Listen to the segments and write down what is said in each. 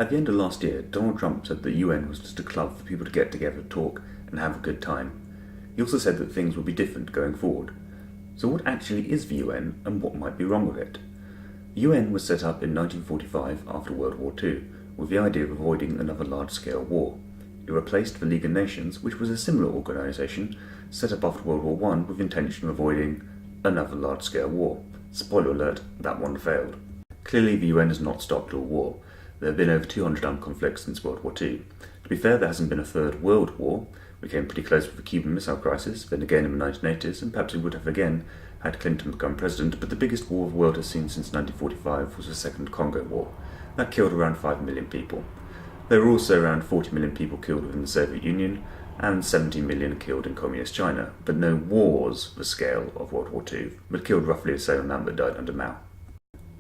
At the end of last year, Donald Trump said that the UN was just a club for people to get together, talk, and have a good time. He also said that things will be different going forward. So what actually is the UN, and what might be wrong with it? The UN was set up in 1945 after World War II, with the idea of avoiding another large-scale war. It replaced the League of Nations, which was a similar organisation set up after World War I with the intention of avoiding another large-scale war. Spoiler alert, that one failed. Clearly the UN has not stopped all war. There have been over 200 armed conflicts since World War II. To be fair, there hasn't been a third world war. We came pretty close with the Cuban Missile Crisis, then again in the 1980s, and perhaps we would have again had Clinton become president, but the biggest war the world has seen since 1945 was the Second Congo War. That killed around 5 million people. There were also around 40 million people killed within the Soviet Union, and 70 million killed in Communist China, but no war was the scale of World War II, but killed roughly the same amount that died under Mao.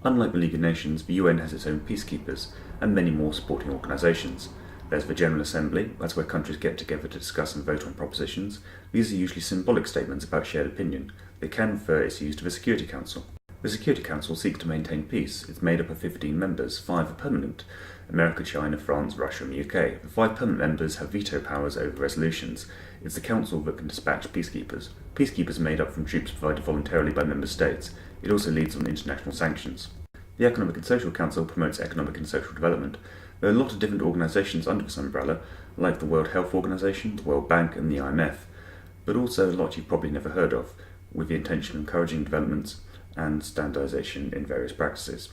Unlike the League of Nations, the UN has its own peacekeepers, and many more supporting organisations. There's the General Assembly, that's where countries get together to discuss and vote on propositions. These are usually symbolic statements about shared opinion. They can refer issues to the Security Council. The Security Council seeks to maintain peace. It's made up of 15 members, 5 are permanent. America, China, France, Russia and the UK. The 5 permanent members have veto powers over resolutions. It's the Council that can dispatch peacekeepers. Peacekeepers are made up from troops provided voluntarily by member states. It also leads on international sanctions. The Economic and Social Council promotes economic and social development. There are a lot of different organisations under this umbrella, like the World Health Organization, the World Bank and the IMF, but also a lot you've probably never heard of, with the intention of encouraging developments and standardisation in various practices.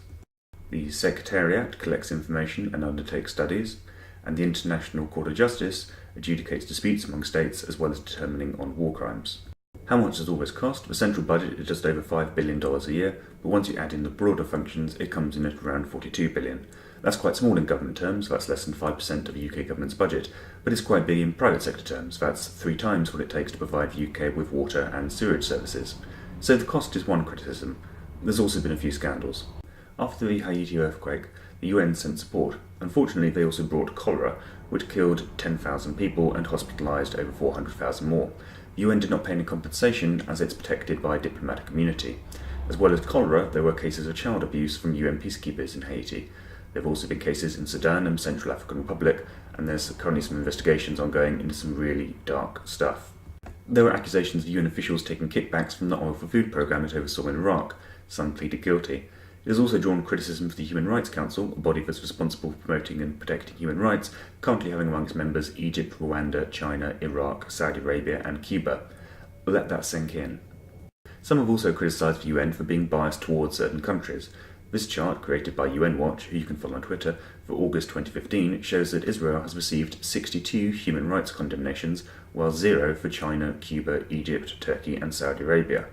The Secretariat collects information and undertakes studies, and the International Court of Justice adjudicates disputes among states as well as determining on war crimes. How much does all this cost? The central budget is just over $5 billion a year, but once you add in the broader functions, it comes in at around $42 billion. That's quite small in government terms, that's less than 5% of the UK government's budget, but it's quite big in private sector terms, that's 3 times what it takes to provide the UK with water and sewage services. So the cost is one criticism. There's also been a few scandals. After the Haiti earthquake, the UN sent support. Unfortunately, they also brought cholera, which killed 10,000 people and hospitalised over 400,000 more. The UN did not pay any compensation as it's protected by diplomatic immunity. As well as cholera, there were cases of child abuse from UN peacekeepers in Haiti. There have also been cases in Sudan and Central African Republic, and there's currently some investigations ongoing into some really dark stuff. There were accusations of UN officials taking kickbacks from the Oil for Food programme it oversaw in Iraq. Some pleaded guilty. It has also drawn criticism for the Human Rights Council, a body that's responsible for promoting and protecting human rights, currently having among its members Egypt, Rwanda, China, Iraq, Saudi Arabia and Cuba. Let that sink in. Some have also criticised the UN for being biased towards certain countries. This chart, created by UN Watch, who you can follow on Twitter, for August 2015, shows that Israel has received 62 human rights condemnations, while 0 for China, Cuba, Egypt, Turkey and Saudi Arabia.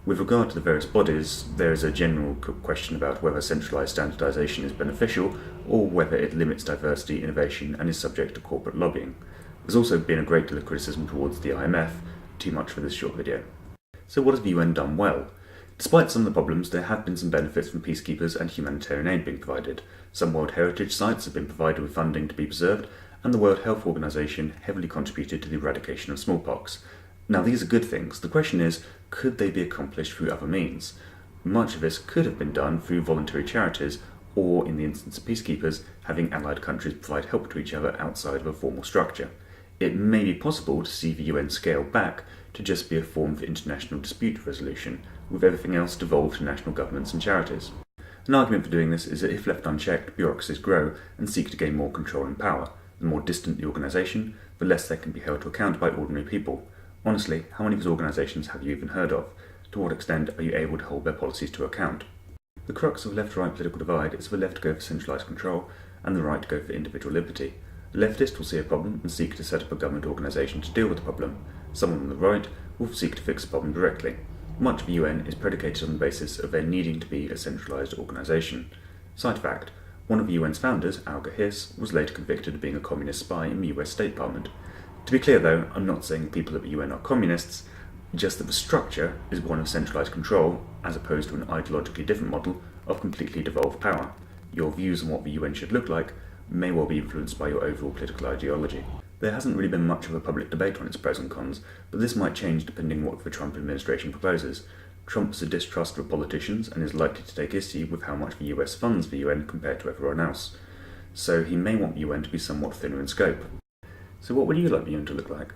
With regard to the various bodies, there is a general question about whether centralised standardisation is beneficial or whether it limits diversity, innovation and is subject to corporate lobbying. There's also been a great deal of criticism towards the IMF, too much for this short video. So what has the UN done well? Despite some of the problems, there have been some benefits from peacekeepers and humanitarian aid being provided. Some World Heritage sites have been provided with funding to be preserved, and the World Health Organization heavily contributed to the eradication of smallpox. Now these are good things. The question is, could they be accomplished through other means? Much of this could have been done through voluntary charities, or in the instance of peacekeepers, having allied countries provide help to each other outside of a formal structure. It may be possible to see the UN scale back to just be a form for international dispute resolution, with everything else devolved to national governments and charities. An argument for doing this is that if left unchecked, bureaucracies grow and seek to gain more control and power. The more distant the organisation, the less they can be held to account by ordinary people. Honestly, how many of these organisations have you even heard of? To what extent are you able to hold their policies to account? The crux of the left-right political divide is for the left to go for centralised control and the right to go for individual liberty. The leftist will see a problem and seek to set up a government organisation to deal with the problem. Someone on the right will seek to fix the problem directly. Much of the UN is predicated on the basis of there needing to be a centralised organisation. Side fact, one of the UN's founders, Alga Hiss, was later convicted of being a communist spy in the US State Department. To be clear though, I'm not saying people at the UN are communists, just that the structure is one of centralised control, as opposed to an ideologically different model of completely devolved power. Your views on what the UN should look like may well be influenced by your overall political ideology. There hasn't really been much of a public debate on its pros and cons, but this might change depending on what the Trump administration proposes. Trump has a distrust for politicians and is likely to take issue with how much the US funds the UN compared to everyone else. so he may want the UN to be somewhat thinner in scope. So what would you like the UN to look like?